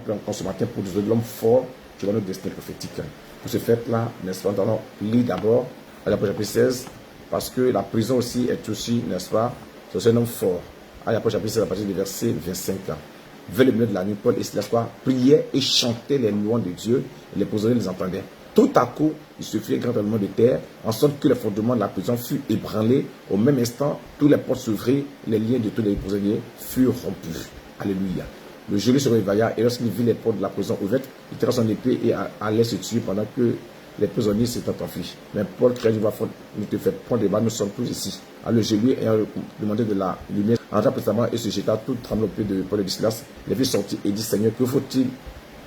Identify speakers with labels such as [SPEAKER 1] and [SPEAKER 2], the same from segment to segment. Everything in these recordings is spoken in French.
[SPEAKER 1] prie encore ce matin pour de l'homme fort qui va notre destin prophétique. Pour ce fait-là, n'est-ce pas, nous allons lire d'abord à l'Apôtre chapitre 16, parce que la prison aussi est aussi, n'est-ce pas, c'est un homme fort. À l'Apôtre chapitre 16, à partir du verset 25. Vers le milieu de la nuit, Paul et Silas priaient et chantaient les louanges de Dieu, et les prisonniers les entendaient. Tout à coup, il se fit un grand tremblement de terre, en sorte que les fondements de la prison furent ébranlés. Au même instant, tous les portes s'ouvrirent, les liens de tous les prisonniers furent rompus. Alléluia. Le geôlier se réveilla et lorsqu'il vit les portes de la prison ouvertes, il tira son épée et allait se tuer pendant que les prisonniers s'étaient enfuis. Mais Paul craint une voix forte, ne te fais point de mal, nous sommes tous ici. Alors le geôlier ayant demandé de la lumière, entra précisément et se jeta tout tremblant au pied de Paul et de Silas. Les vieux sortit et dit, Seigneur, que faut-il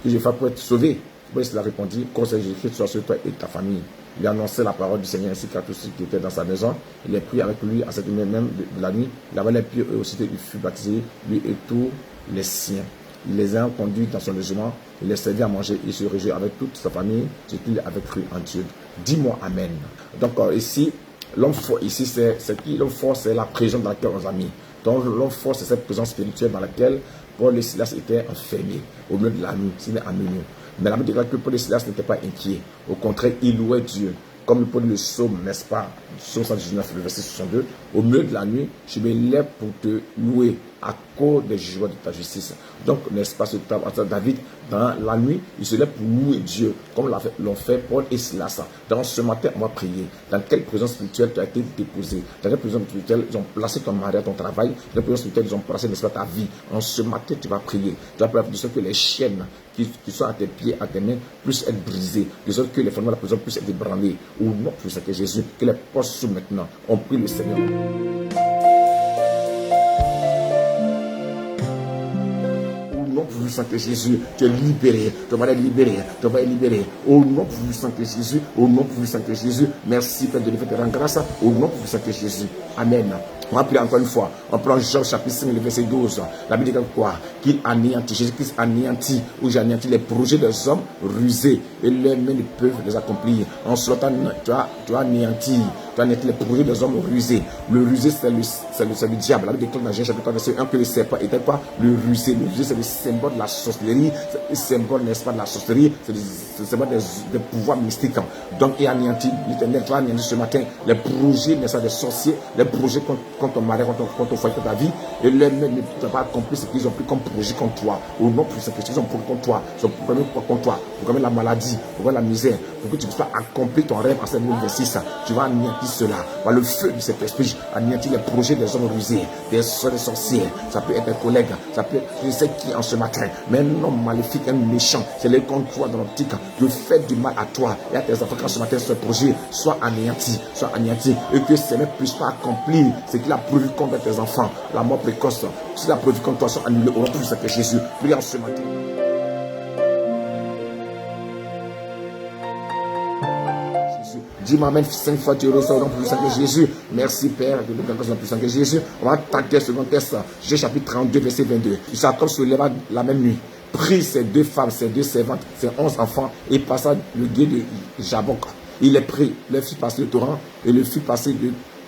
[SPEAKER 1] que je fasse pour être sauvé? Paul et Silas répondit, conseil Jésus-Christ soit sur toi et ta famille. Il annonçait la parole du Seigneur ainsi qu'à tous ceux qui étaient dans sa maison. Il est pris avec lui à cette nuit même de la nuit. Il avait les pieds, eux aussi, il fut baptisé, lui et tous les siens. Il les a conduits dans son logement, il les servit à manger, il se réjouit avec toute sa famille, ce qu'il avait cru en Dieu. Dis-moi Amen. Donc ici, l'homme fort, ici, c'est qui? L'homme fort, c'est la prison dans laquelle on a mis. Donc l'homme fort, c'est cette prison spirituelle dans laquelle Paul et Silas étaient enfermés au milieu de la nuit, s'il est à minuit. Mais la Bible déclare que Paul et Silas n'étaient pas inquiets. Au contraire, ils louaient Dieu. Comme Paul le psaume, n'est-ce pas, psaume 119, le verset 62, au milieu de la nuit, je me lève pour te louer à cause des jugements de ta justice. Donc, n'est-ce pas, David, dans la nuit, il se lève pour louer Dieu, comme l'ont fait Paul et Silas. Dans ce matin, on va prier. Dans quelle prison spirituelle tu as été déposé? Dans quelle prison spirituelle ils ont placé ton mari à ton travail? Dans quelle prison spirituelle ils ont placé, n'est-ce pas, ta vie? En ce matin, tu vas prier. Tu vas prier de sorte que les chaînes qui sont à tes pieds, à tes mains, puissent être brisées. De sorte que les fondements de la prison puissent être ébranlés. Au nom de Jésus, que les portes s'ouvrent maintenant. On prie le Seigneur. Puissant que Jésus, tu es libéré, tu vas être libéré, tu vas être libéré. Au nom puissant que Jésus, au nom puissant que Jésus, merci Père de l'univers, te rendre grâce, au nom puissant que Jésus. Amen. On va prier encore une fois. On prend Jean chapitre 5, le verset 12. La Bible dit quoi? Qu'il anéantit, Jésus-Christ anéantit, ou j'anéantis les projets des hommes rusés et leurs mains ne peuvent les accomplir. En ce temps, tu as anéanti. Tu as les projets des hommes rusés. Le rusé, c'est le diable. La Bible déclare dans Jean chapitre 3, verset 1 que le serpent était pas le rusé. Le rusé, c'est le symbole de la sorcellerie. C'est le symbole, n'est-ce pas, de la sorcellerie. C'est le symbole des pouvoirs mystiques. Donc, il anéantit. L'Éternel, tu as anéanti ce matin les projets, n'est-ce pas, des sorciers, les projets contre ton mari, contre ton foyer, contre ta vie. Et les mêmes ne peuvent pas accomplir ce qu'ils ont pris comme projet contre toi. Au nom puissant que ils ont pris contre toi. Ils ont pris contre toi. Pour la maladie, pour la misère, pour que tu puisses pas accomplir ton rêve en cette nouvelle 26. Tu vas anéantir cela, par le feu de cet esprit, anéantir les projets des hommes rusés, des sorciers, ça peut être un collègue, ça peut être, je sais qui en ce matin, mais un homme maléfique, un méchant, c'est le contre toi dans l'optique, de faire du mal à toi et à tes enfants quand ce matin ce projet soit anéanti, et que ces ne puissent pas accomplir ce qu'il a prévu contre tes enfants, la mort précoce, ce qu'il a prévu contre toi soit annulé au nom de Seigneur Jésus. Prie en ce matin. Dis-moi Amen 5 fois, tu reçois au nom puissant que Jésus. Merci Père, de le grand puissant que Jésus. On va attaquer ce second test, Jean chapitre 32, verset 22. Jacob se leva la même nuit, prit ses 2 femmes, ses 2 servantes, ses 11 enfants et passa le gué de Jabok. Il les prit, leur fit passer le torrent et le fit passer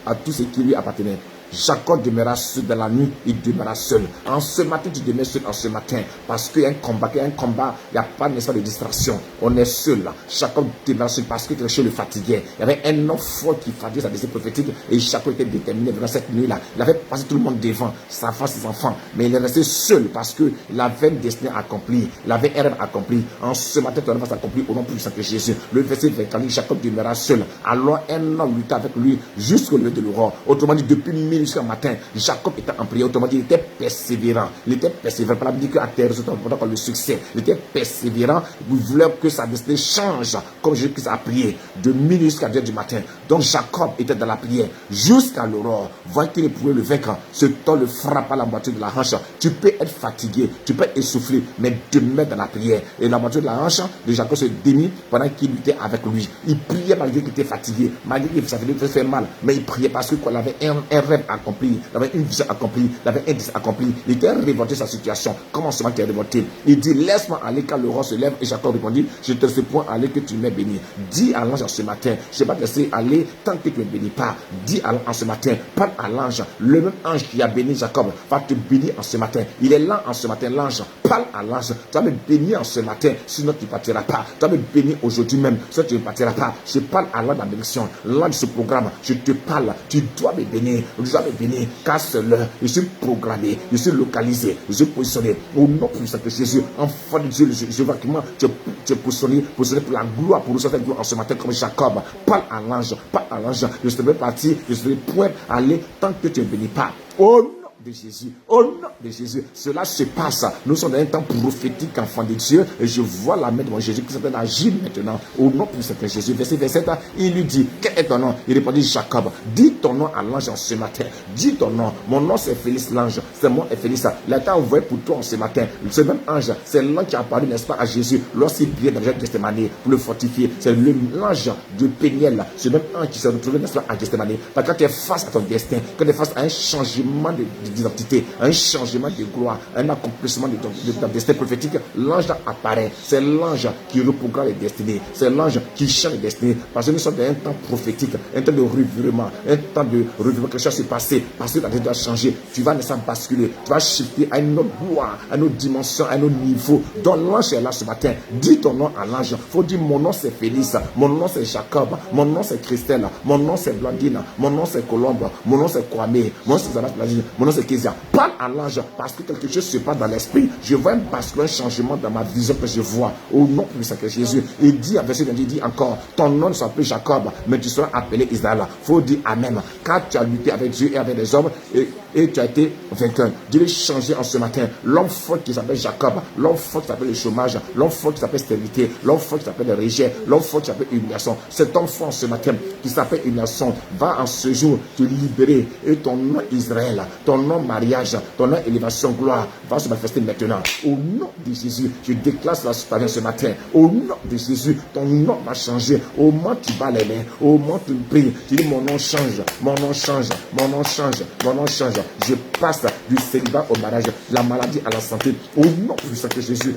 [SPEAKER 1] à tout ce qui lui appartenait. Jacob demeura seul dans la nuit, il demeura seul. En ce matin, tu demeures seul en ce matin. Parce qu'il y a un combat, il n'y a pas de distraction. On est seul là. Jacob demeura seul parce que le fatiguait. Il y avait un homme fort qui fatiguait sa destinée prophétique et Jacob était déterminé dans cette nuit-là. Il avait passé tout le monde devant, sa femme, ses enfants. Mais il est resté seul parce qu'il avait une destinée accomplie. Il avait un rêve accompli. En ce matin, ton rêve va s'accomplir au nom puissant que Jésus. Le verset 24, Jacob demeura seul. Alors un homme lutta avec lui jusqu'au lever de l'aurore. Autrement dit, depuis 1000 jusqu'à matin, Jacob était en prière. Autrement dit, il était persévérant. Il était persévérant. Par la Bible dit qu'à tes résultats, on peut le succès. Il était persévérant. Il voulait que sa destinée change, comme Jésus-Christ a prié, de minuit jusqu'à 2 du matin. Donc Jacob était dans la prière jusqu'à l'aurore. Voyant qu'il ne pouvait le vaincre, ce temps le frappe à la moitié de la hanche. Tu peux être fatigué, tu peux être essoufflé, mais demeure dans la prière. Et la moitié de la hanche de Jacob se démit pendant qu'il luttait avec lui. Il priait malgré qu'il était fatigué, malgré que ça faisait mal, mais il priait parce qu'il avait un rêve accompli, il avait une vision accomplie, il avait un destin accompli. accompli. Il était révolté sa situation. Comment ce matin tu es révolté? Il dit, laisse-moi aller quand le roi se lève. Et Jacob répondit, je te laisse point aller que tu m'aies béni. Dis à l'ange ce matin, je ne vais pas te laisser aller tant que tu ne me bénis pas. Dis à l'ange ce matin, parle à l'ange. Le même ange qui a béni Jacob va te bénir en ce matin. Il est là en ce matin, l'ange. Parle à l'ange. Tu vas me bénir en ce matin, sinon tu ne partiras pas. Tu vas me bénir aujourd'hui même, sinon tu ne partiras pas. Je parle à l'ange de la bénédiction, l'ange de ce programme. Je te parle, tu dois me bénir. Tu dois me bénir, car c'est l'heure. Je suis programmé, je suis localisé, je suis positionné. Au nom puissant de Jésus, enfant de Dieu, je vois comment tu es positionné pour la gloire, pour recevoir la gloire en ce matin comme Jacob. Parle à l'ange, parle à l'ange. Je serai parti, je serai point aller tant que tu ne bénis pas. Oh non de Jésus, au nom de Jésus, cela se passe. Nous sommes dans un temps prophétique, enfant de Dieu, et je vois la main de mon Jésus qui s'appelle agir maintenant, au nom de Jésus. Verset 27, il lui dit, quel est ton nom? Il répondit, Jacob. Dis ton nom à l'ange en ce matin. Dis ton nom. Mon nom c'est Félix l'ange. C'est moi et Félix. Il a été envoyé pour toi en ce matin. Ce même ange, c'est l'ange qui a apparu, n'est-ce pas, à Jésus lorsqu'il priait dans le Gethsémane pour le fortifier. C'est l'ange de Péniel. Ce même ange qui s'est retrouvé, n'est-ce pas, à Gethsémane. Parce que quand tu es face à ton destin, quand tu es face à un changement d'identité, un changement de gloire, un accomplissement de ta destinée prophétique, l'ange apparaît. C'est l'ange qui reprogramme les destinées. C'est l'ange qui change les destinées. Parce que nous sommes dans un temps prophétique, un temps de revirement, un temps de revirement. Quelque chose s'est passé. Parce que la destinée doit changer. Tu vas laisser basculer. Tu vas shifter à une autre gloire, à une autre dimension, à un autre niveau. Donc l'ange est là ce matin. Dis ton nom à l'ange. Il faut dire mon nom c'est Félix. Mon nom c'est Jacob. Mon nom c'est Christelle. Mon nom c'est Blandine. Mon nom c'est Colombe. Mon nom c'est Kwame. Mon nom c'est Zana Blandine. Mon nom c'est Kezia. Parle à l'ange parce que quelque chose se passe dans l'esprit. Je vois un basculement, un changement dans ma vision que je vois. Au nom de Jésus. Il dit, à verset 20, il dit encore, ton nom ne sera plus Jacob, mais tu seras appelé Israël. Faut dire Amen. Car tu as lutté avec Dieu et avec les hommes et tu as été vainqueur. Dieu veut changer en ce matin. L'homme fort qui s'appelle Jacob, l'homme fort qui s'appelle le chômage, l'homme fort qui s'appelle stérilité, l'homme fort qui s'appelle le rejet, l'homme fort qui s'appelle humiliation. Cet homme fort en ce matin qui s'appelle humiliation va en ce jour te libérer. Et ton nom Israël, ton nom mariage, ton nom élévation gloire va se manifester maintenant. Au nom de Jésus, je déclare cela sur ta vie ce matin. Au nom de Jésus, ton nom va changer. Au moment tu bats les mains, au moment tu pries, tu dis mon nom change, mon nom change, mon nom change, mon nom change. Je passe du célibat au mariage, la maladie à la santé. Au nom puissant de Jésus.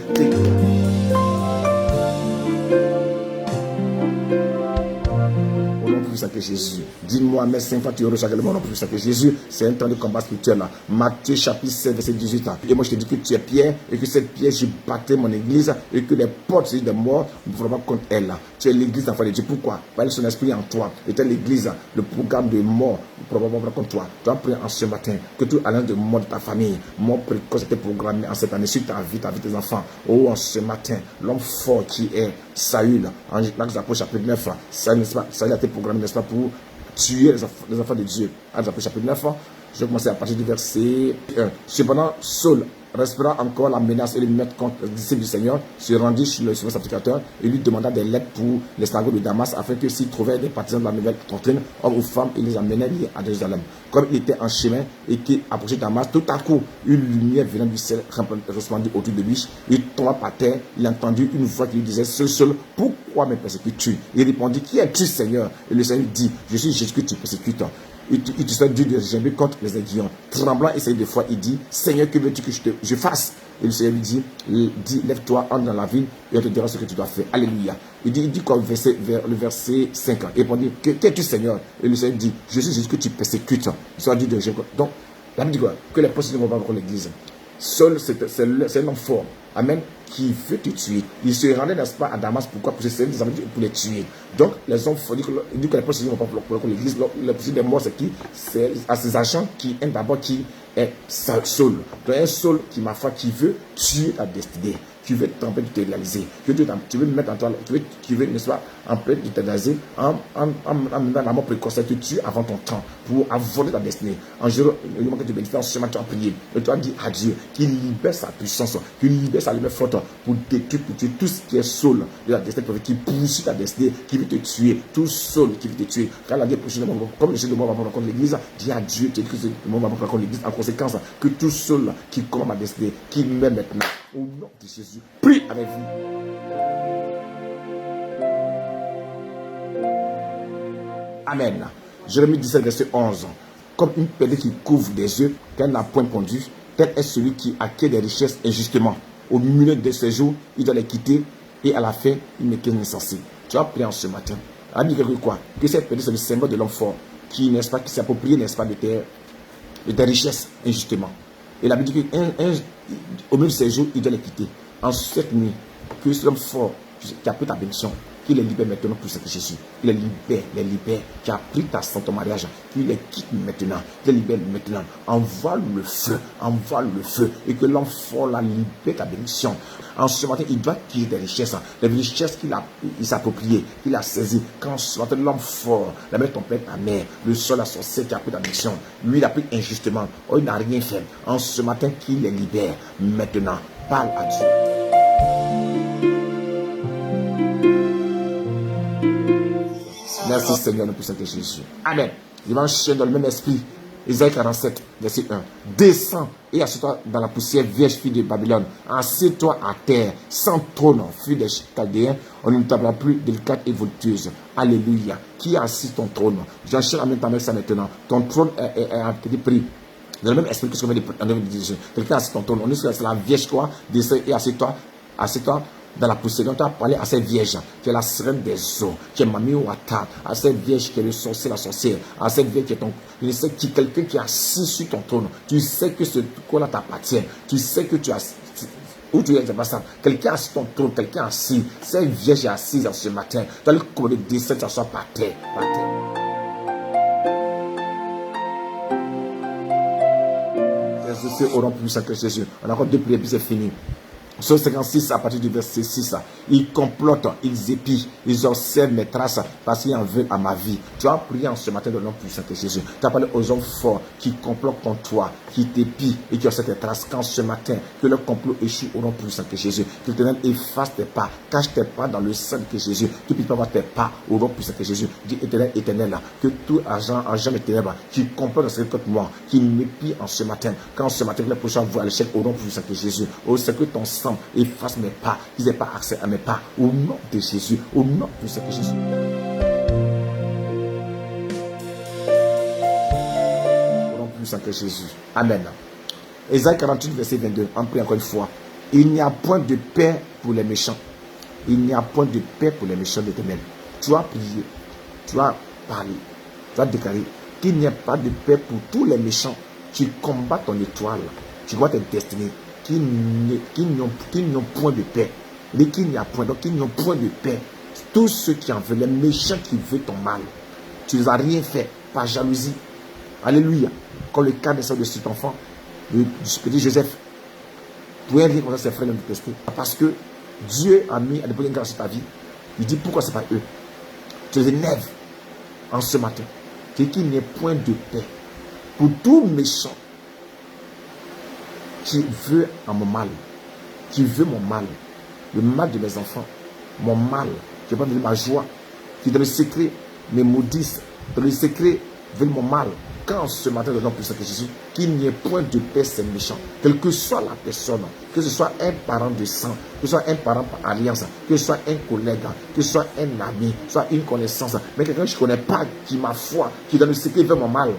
[SPEAKER 1] Que Jésus. Dis-moi, mais 5 fois tu reçois le nom plus que Jésus. C'est un temps de combat spirituel. Matthieu chapitre 7, verset 18. Et moi je te dis que tu es Pierre et que cette pierre, je battais mon église et que les portes de mort ne feront pas contre elle. Tu es l'église d'enfant de Dieu. Pourquoi? Parce que son esprit en toi. Et tu es l'église, le programme de mort ne pourra pas contre toi. Tu vas prier en ce matin que tout allant de mort de ta famille, mort précoce était programmé en cette année sur ta vie tes enfants. Oh, en ce matin, l'homme fort qui est Saül, en Actes des Apôtres chapitre 9, Saül a été programmé, n'est-ce pas, pour tuer les enfants de Dieu. Actes des Apôtres chapitre 9, je vais commencer à partir du verset 1. Cependant, Saul, respirant encore la menace et le mettre contre les disciples du Seigneur, se rendit chez le sacrificateur et lui demanda des lettres pour les synagogues de Damas, afin que s'il trouvait des partisans de la nouvelle doctrine, hommes ou femmes, il les amenait à Jérusalem. Comme il était en chemin et qu'il approchait de Damas, tout à coup, une lumière venant du ciel resplendit autour de lui. Il tomba par terre, il entendit une voix qui lui disait, seul, pourquoi me persécutes-tu? Il répondit, qui es-tu, Seigneur? Et le Seigneur dit, je suis Jésus que tu persécutes. Il te soit dû de gemmer contre les aiguillons. Tremblant et saillant de foi, il dit, Seigneur, que veux-tu que je fasse? Et le Seigneur lui dit, lève-toi, entre dans la ville, et on te dira ce que tu dois faire. Alléluia. Il dit comme le verset 5. Il répondit, qu'es-tu, Seigneur? Et le Seigneur dit, je suis Jésus que tu persécutes. Il soit dû de gemmer. Donc, la Bible dit quoi? Que les postes ne vont pas contre l'église. Saul, c'est un homme fort. Amen. Qui veut te tuer. Il se rendait, n'est-ce pas, à Damas. Pourquoi? Pour se servir des amis pour les tuer. Donc, les hommes, il dit que les postes ne vont pas contre l'église. Le plus des morts, c'est qui? C'est à ces agents qui aiment d'abord qui est Saul. Donc, un Saul qui, ma foi, qui veut tuer ta destinée. Tu veux t'empêcher de te réaliser. Tu veux mettre en toi, tu veux, n'est-ce pas, empêcher de te réaliser en menant la mort précoce, te tuer avant ton temps pour voler ta destinée. En jour, le moment que tu bénéficies, en ce moment, tu as prié. Et tu as dit à Dieu qu'il libère sa puissance, qu'il libère sa lumière forte pour détruire, pour tuer tout ce qui est Saul de la destinée, qui poursuit ta destinée, qui veut te tuer. Tout Saul qui veut te tuer. Quand la Dieu prochaine, comme le Seigneur de mort va prendre contre l'église, dis à Dieu, tu dis que le mort va prendre contre l'église. En conséquence, que tout Saul qui combat ma destinée, qui meurt maintenant. Au nom de Jésus, prie avec vous. Amen. Jérémie 17, verset 11. Comme une pelée qui couvre des yeux, qu'elle n'a point pondu, tel est celui qui acquiert des richesses injustement. Au milieu de ses jours, il doit les quitter et à la fin, il n'est qu'un insensé. Tu vas prier en ce matin. À dire quelque quoi? Que cette personne, c'est le symbole de l'homme fort qui, n'est-ce pas, qui s'approprie, n'est-ce pas, de tes richesses injustement. Et la Bible dit qu'au milieu de ses jours, il doit les quitter. En cette nuit, que cet homme fort qui a pris ta bénédiction, qu'il les libère maintenant pour ce que Jésus. Il les libère, qui a pris ta sang, ton mariage, qu'il les quitte maintenant, qu'il les libère maintenant. Envoie le feu, et que l'homme fort la libère ta bénédiction. En ce matin, il doit quitter des richesses, les richesses qu'il s'est appropriées, qu'il a saisies. Quand ce matin, l'homme fort, la mère, ton père, ta mère, le sol, la sorcière qui a pris ta bénédiction, lui, il a pris injustement, il n'a rien fait. En ce matin, qu'il les libère maintenant. Parle à Dieu. Merci Seigneur, pour Saint Jésus. Amen. Je vais enchaîner dans le même esprit. Isaïe 47, verset 1. Descends et assieds-toi dans la poussière, vierge fille de Babylone. Assieds-toi à terre, sans trône, fille des Chaldéens. On ne t'appellera plus délicate et voluptueuse. Alléluia. Qui a assis ton trône? J'enchaîne en même temps avec ça maintenant. Ton trône est pris. Dans le même esprit que ce qu'on vient de dire. Quelqu'un a assis ton trône. On est sur la vierge, toi. Descends et assieds-toi. Assieds-toi dans la poussière. Donc, tu as parlé à cette vierge qui est la sirène des eaux, qui est Mami Ouata, à cette vierge qui est le sorcier, la sorcière, à cette vierge qui est ton. Tu sais qui quelqu'un qui est assis sur ton trône. Tu sais que ce trône-là t'appartient. Tu sais que tu as. Où tu es, c'est pas ça. Quelqu'un assis ton trône, quelqu'un assis. Cette vierge est assise ce matin. Tu as le commander de descendre, tu as par terre. Par terre. Au nom puissant que Jésus. On a encore 2 prières, puis c'est fini. Psaume 56, à partir du verset 6, ils complotent, ils épient, ils observent mes traces parce qu'ils en veulent à ma vie. Tu as prié en ce matin de nom puissant que Jésus. Tu as parlé aux hommes forts qui complotent contre toi, qui t'épient et qui observent tes traces. Quand ce matin, que le complot échoue au nom puissant que Jésus. Que l'Éternel efface tes pas, cache tes pas dans le sang que Jésus. Tu ne peux pas voir tes pas au nom puissant que Jésus. Dis éternel, que tout agent des ténèbres qui complote contre moi, qui m'épie en ce matin, quand ce matin, le prochain voit l'échec au nom puissant que Jésus. Oh, c'est que ton sang efface mes pas, qu'ils n'aient pas accès à mes pas, au nom de Jésus, au nom de Jésus. Au nom puissant que Jésus. Amen. Isaïe 48, verset 22, on prie encore une fois. Il n'y a point de paix pour les méchants. Il n'y a point de paix pour les méchants de l'Éternel. Tu as prié, tu as parlé, tu as déclaré qu'il n'y a pas de paix pour tous les méchants qui combattent ton étoile, qui combattent tes destinées. Qui n'ont point de paix. Mais qu'il n'y a point, donc qu'ils n'ont point de paix. Tous ceux qui en veulent, les méchants qui veulent ton mal. Tu ne les as rien fait, par jalousie. Alléluia. Comme le cas de cet enfant, du petit Joseph. Pour rien comme ça, ses frères l'ont détesté. Parce que Dieu a déposé une grâce sur ta vie. Il dit pourquoi c'est pas eux. Tu les énerves en ce matin. C'est qu'il n'y ait point de paix. Pour tout méchant qui veut à mon mal, qui veut mon mal, le mal de mes enfants, mon mal, qui va me donner ma joie, qui dans le secret me maudissent, dans le secret veut mon mal. Quand ce matin, le nom puissant que Jésus, qu'il n'y ait point de paix, c'est méchant. Quelle que soit la personne, que ce soit un parent de sang, que ce soit un parent par alliance, que ce soit un collègue, que ce soit un ami, soit une connaissance, mais quelqu'un que je ne connais pas, qui m'a foi, qui dans le secret veut mon mal.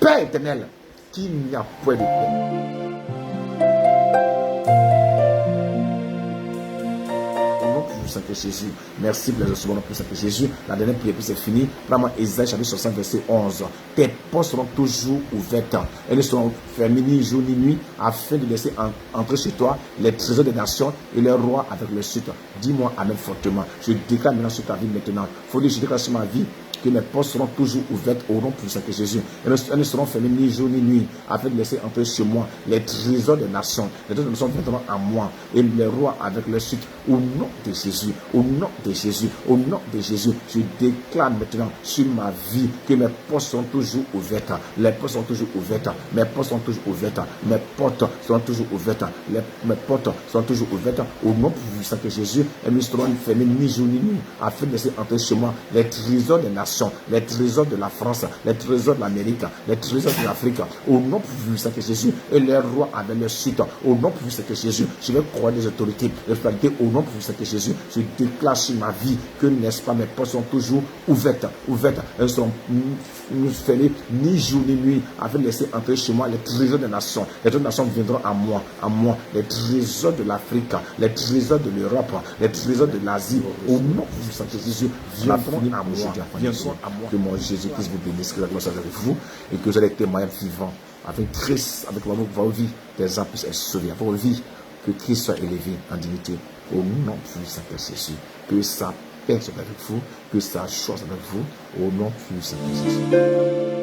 [SPEAKER 1] Père éternel, qu'il n'y a point de paix. Que Jésus. Merci pour les ossements pour que Jésus. La dernière prière, puis c'est fini. Vraiment, Isaïe chapitre 60, verset 11. Tes portes seront toujours ouvertes. Elles ne seront fermées ni jour ni nuit, afin de laisser entrer chez toi les trésors des nations et les rois avec le sud. Dis-moi amen fortement. Je déclare maintenant sur ta vie maintenant. Faut dire, je déclare sur ma vie que mes portes seront toujours ouvertes au nom puissant que Jésus. Elles ne seront fermées ni jour ni nuit, afin de laisser entrer chez moi les trésors des nations. Les trésors des nations viendront à moi, et les rois avec le sud. Au nom de Jésus, au nom de Jésus, au nom de Jésus, je déclare maintenant sur ma vie que mes portes sont toujours ouvertes. Les portes sont toujours ouvertes. Mes portes sont toujours ouvertes. Mes portes sont toujours ouvertes. Mes portes sont toujours ouvertes. Au nom puissant que Jésus, elles ne seront fermées ni jour ni nuit, afin de laisser entrer chez moi les trésors des nations. nations, les trésors de la France, les trésors de l'Amérique, les trésors de l'Afrique, au nom puissant de Jésus, et les rois avec leur suite, au nom puissant de Jésus, je vais croire les autorités, les autorités, au nom puissant de Jésus, je déclare sur ma vie que, n'est-ce pas, mes portes sont toujours ouvertes, elles sont fermées, ni jour ni nuit, afin de laisser entrer chez moi les trésors des nations. Les trésors des nations viendront à moi, les trésors de l'Afrique, les trésors de l'Europe, les trésors de l'Asie, au nom puissant de Jésus, viendront à moi. Que mon Jésus-Christ vous bénisse, que la gloire soit avec vous, et que vous allez être témoin vivant avec Christ, avec votre vie, des âmes puissent être sauvées, avec votre vie, que Christ soit élevé en dignité, au nom puissant de Jésus, que sa paix soit avec vous, que sa joie soit avec vous, au nom puissant de Jésus.